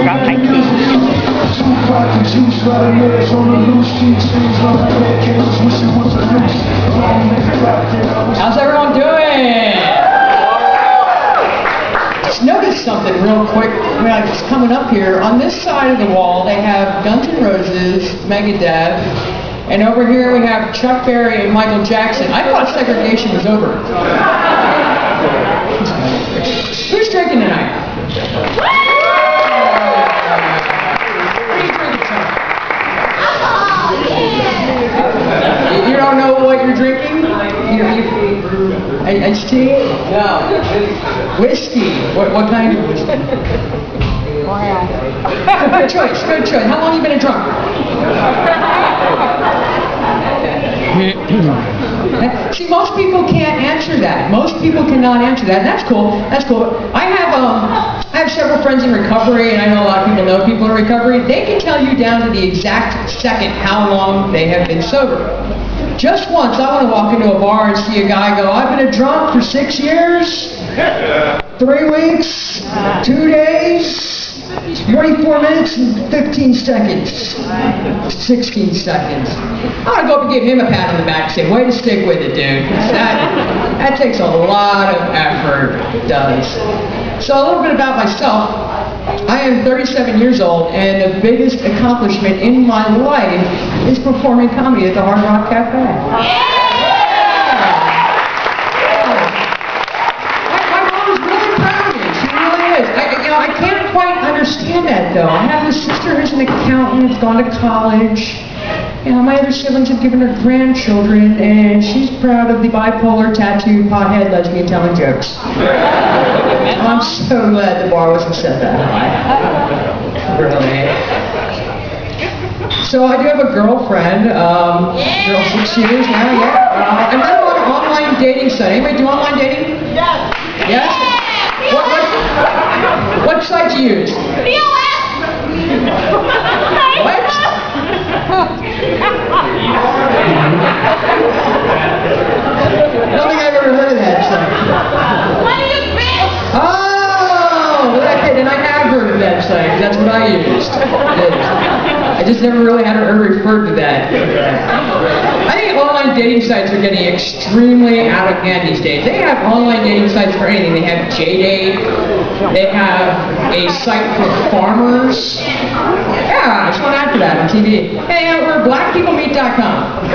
forgot my key. How's everyone doing? Just noticed something real quick when I was coming up here. On this side of the wall, they have Guns N' Roses, Megadeth, and over here we have Chuck Berry and Michael Jackson. I thought segregation was over. Who's drinking tonight? What are you drinking, Chuck? You don't know what you're drinking? Iced tea? No. Whiskey. What kind of whiskey? Good choice, good choice. How long have you been a drunk? See, most people can't answer that. Most people cannot answer that. And that's cool. That's cool. I have several friends in recovery, and I know a lot of people know people in recovery. They can tell you down to the exact second how long they have been sober. Just once, I want to walk into a bar and see a guy go, I've been a drunk for 6 years, 3 weeks, 2 days, 24 minutes and 15 seconds, 16 seconds. I want to go up and give him a pat on the back and say, way to stick with it, dude. That takes a lot of effort, it does. So a little bit about myself. I am 37 years old, and the biggest accomplishment in my life is performing comedy at the Hard Rock Café. My mom is really proud of me. She really is. I can't quite understand that, though. I have a sister who's an accountant, has gone to college. My other siblings have given her grandchildren, and she's proud of the bipolar, tattooed, pothead lesbian telling jokes. I'm so glad the bar wasn't set that high. Really. So I do have a girlfriend, girl 6 years now, yeah. I'm not on an online dating site. Anybody do online dating? Yes. Yes? What site do you use? What? I don't think I've ever heard of that site. Oh, okay, then I have heard of that site. That's what I used. I just never really had ever referred to that. I think online dating sites are getting extremely out of hand these days. They have online dating sites for anything. They have J-Date. They have a site for farmers. Yeah, I just went after that on TV. Hey, we're blackpeoplemeet.com.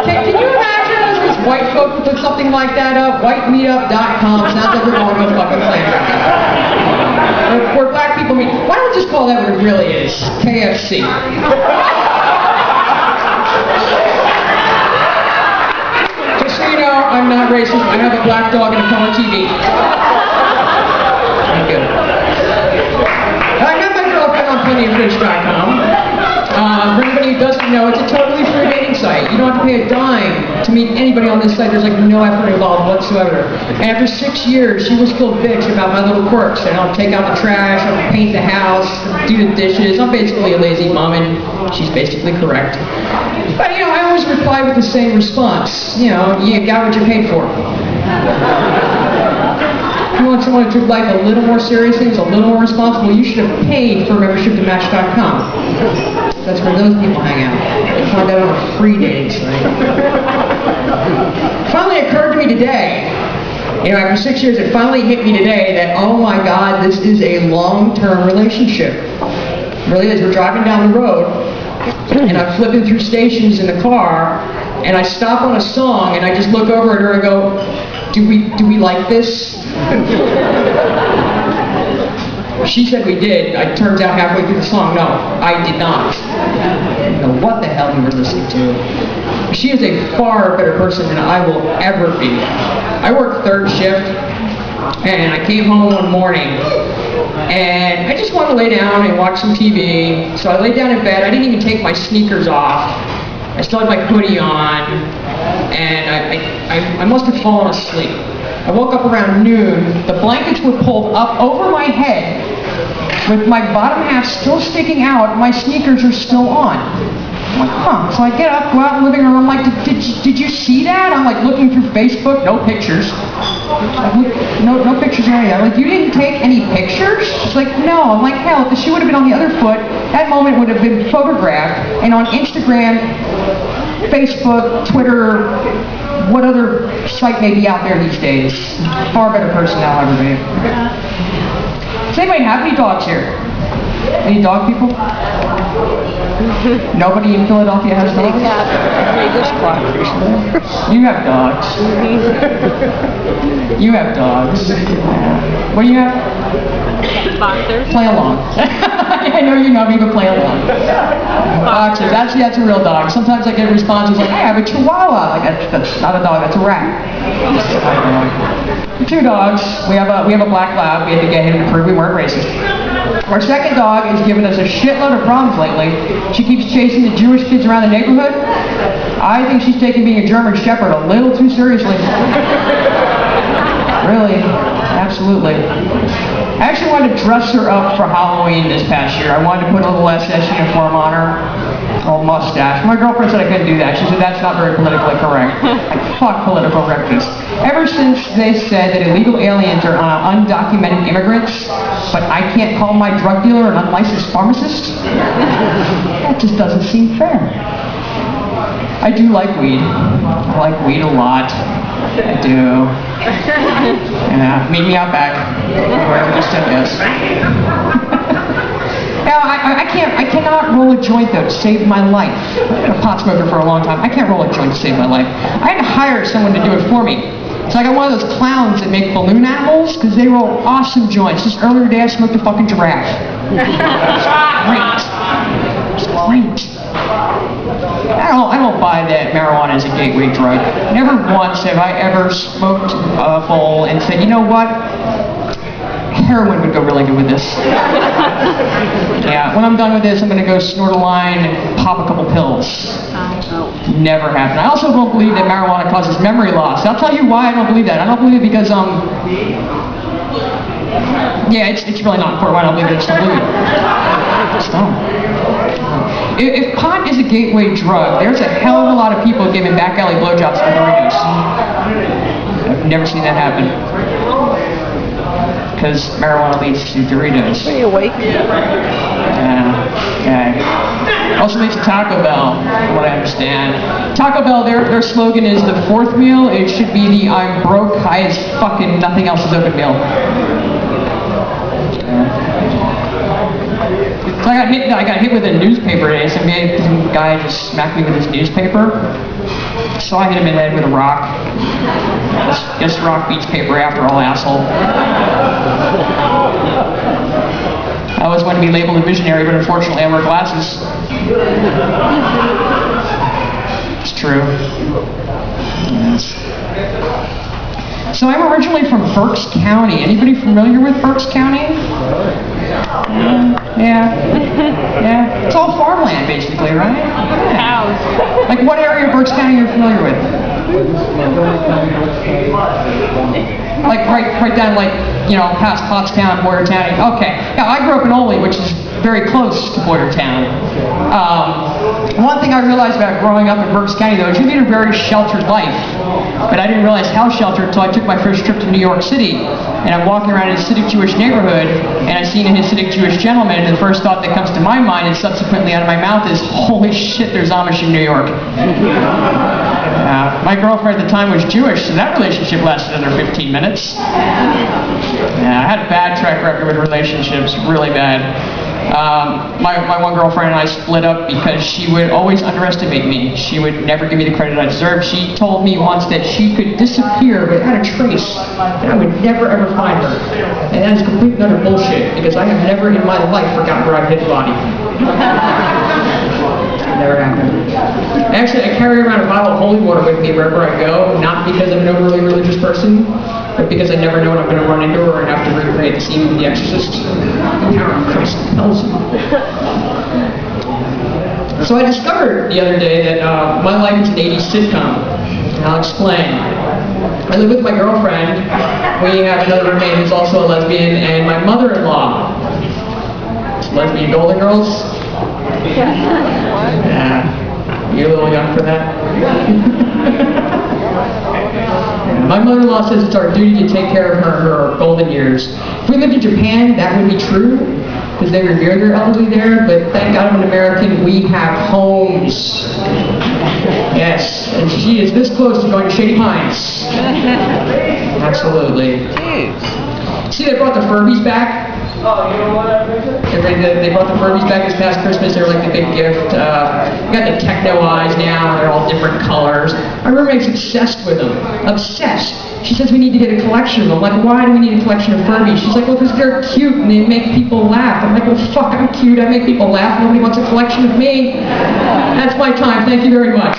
Can you imagine us as white folk who put something like that up? Whitemeetup.com. Sounds like we're going to a fucking plane right now. Where black people meet. Why don't we just call that what it really is? KFC. Just so you know, I'm not racist. I have a black dog and a color TV. Thank you. I met my girlfriend on plentyoffish.com. For anybody who doesn't know, it's a totally free dating site. You don't have to pay a dime to meet anybody on this site. There's like no effort involved whatsoever. And after 6 years, she will still bitch about my little quirks. And I'll take out the trash, I'll paint the house, do the dishes. I'm basically a lazy mom, and she's basically correct. But I always reply with the same response. You got what you paid for. If you want someone who took life a little more seriously, is a little more responsible, you should have paid for membership to Match.com. That's where those people hang out. You find that on a free dating site. It finally occurred to me today, after 6 years, it finally hit me today that, oh my God, this is a long-term relationship. It really is. We're driving down the road, and I'm flipping through stations in the car, and I stop on a song, and I just look over at her and go, do we like this? She said we did. It turns out halfway through the song, no, I did not. I don't know what the hell we were listening to. She is a far better person than I will ever be. I work third shift, and I came home one morning, and I just wanted to lay down and watch some TV. So I laid down in bed. I didn't even take my sneakers off. I still had my hoodie on, and I must have fallen asleep. I woke up around noon. The blankets were pulled up over my head with my bottom half still sticking out. My sneakers are still on. I'm like, huh. So I get up, go out in the living room. I'm like, did you see that? I'm like looking through Facebook, no pictures. No pictures or anything. I'm like, you didn't take any pictures? She's like, no. I'm like, hell, if the shoe would have been on the other foot, that moment would have been photographed, and on Instagram, Facebook, Twitter, what other site may be out there these days. Far better person than I'll ever be. Does anybody have any dogs here? Any dog people? Nobody in Philadelphia has dogs? You have dogs. You have dogs. What do you have? Boxers. Play along. I know you know me, but play along. Boxers. Actually, that's a real dog. Sometimes I get responses like, hey, I have a Chihuahua. Like, that's not a dog, that's a rat. 2 dogs. We have a black lab. We had to get him to prove we weren't racist. Our second dog has given us a shitload of problems lately. She keeps chasing the Jewish kids around the neighborhood. I think she's taking being a German Shepherd a little too seriously. Really, absolutely. I actually wanted to dress her up for Halloween this past year. I wanted to put a little SS uniform on her. Oh, mustache. My girlfriend said I couldn't do that. She said that's not very politically correct. Like, fuck political correctness. Ever since they said that illegal aliens are undocumented immigrants, but I can't call my drug dealer an unlicensed pharmacist, that just doesn't seem fair. I do like weed. I like weed a lot. I do. Yeah, meet me out back. Wherever just said yes. Now, I cannot roll a joint, though, to save my life. I've been a pot smoker for a long time. I can't roll a joint to save my life. I had to hire someone to do it for me. So I got one of those clowns that make balloon animals, because they roll awesome joints. Just earlier today, I smoked a fucking giraffe. It's great. I don't buy that marijuana is a gateway drug. Never once have I ever smoked a bowl and said, you know what? Heroin would go really good with this. Yeah, when I'm done with this, I'm going to go snort a line and pop a couple pills. Never happened. I also don't believe that marijuana causes memory loss. I'll tell you why I don't believe that. I don't believe it because, yeah, it's really not important why I don't believe it. I just don't believe it. Just don't. If pot is a gateway drug, there's a hell of a lot of people giving back alley blowjobs for Doritos. I've never seen that happen. Because marijuana leads to Doritos. Are you awake? Yeah. Also leads to Taco Bell, from what I understand. Taco Bell, their slogan is the 4th meal. It should be the I'm broke, high as fucking nothing else is open meal. So I got hit with a newspaper today. Some guy just smacked me with his newspaper. So I hit him in the head with a rock. Guess rock beats paper after all, asshole. I always wanted to be labeled a visionary, but unfortunately I wear glasses. It's true. Yes. So I'm originally from Berks County. Anybody familiar with Berks County? Yeah. It's all farmland, basically, right? Cows. Like, what area of Berks County you're familiar with? Like, right down, like, you know, past Pottstown, Boyertown. Okay. Yeah, I grew up in Oley, which is very close to Boyertown. One thing I realized about growing up in Berks County, though, is you lead a very sheltered life. But I didn't realize how sheltered until I took my first trip to New York City. And I'm walking around in a Hasidic Jewish neighborhood, and I seen a Hasidic Jewish gentleman, and the first thought that comes to my mind and subsequently out of my mouth is, holy shit, there's Amish in New York. My girlfriend at the time was Jewish, so that relationship lasted under 15 minutes. Yeah, I had a bad track record with relationships, really bad. My one girlfriend and I split up because she would always underestimate me. She would never give me the credit I deserved. She told me once that she could disappear without a trace, and I would never ever find her. And that is complete and utter bullshit, because I have never in my life forgotten where I've hid body. Never happened. Actually, I carry around a bottle of holy water with me wherever I go, not because I'm an overly religious person, but because I never know when I'm going to run into her or have to recreate the scene from The Exorcist. The power of Christ compels me. So I discovered the other day that my life is an 80s sitcom. And I'll explain. I live with my girlfriend. We have another roommate who's also a lesbian, and my mother-in-law. Lesbian Golden Girls? Yeah. You're a little young for that? My mother-in-law says it's our duty to take care of her golden years. If we lived in Japan, that would be true. because they revere their elderly there, but thank God I'm an American, we have homes. Yes, and she is this close to going to Shady Pines. Absolutely. See, they brought the Furbies back. Oh, you know what I picture? They brought the Furbies back this past Christmas. They were like the big gift. We got the techno eyes now. They're all different colors. My roommate's obsessed with them. Obsessed. She says we need to get a collection of them. I'm like, why do we need a collection of Furbies? She's like, well, because they're cute and they make people laugh. I'm like, well, fuck, I'm cute. I make people laugh. Nobody wants a collection of me. That's my time. Thank you very much.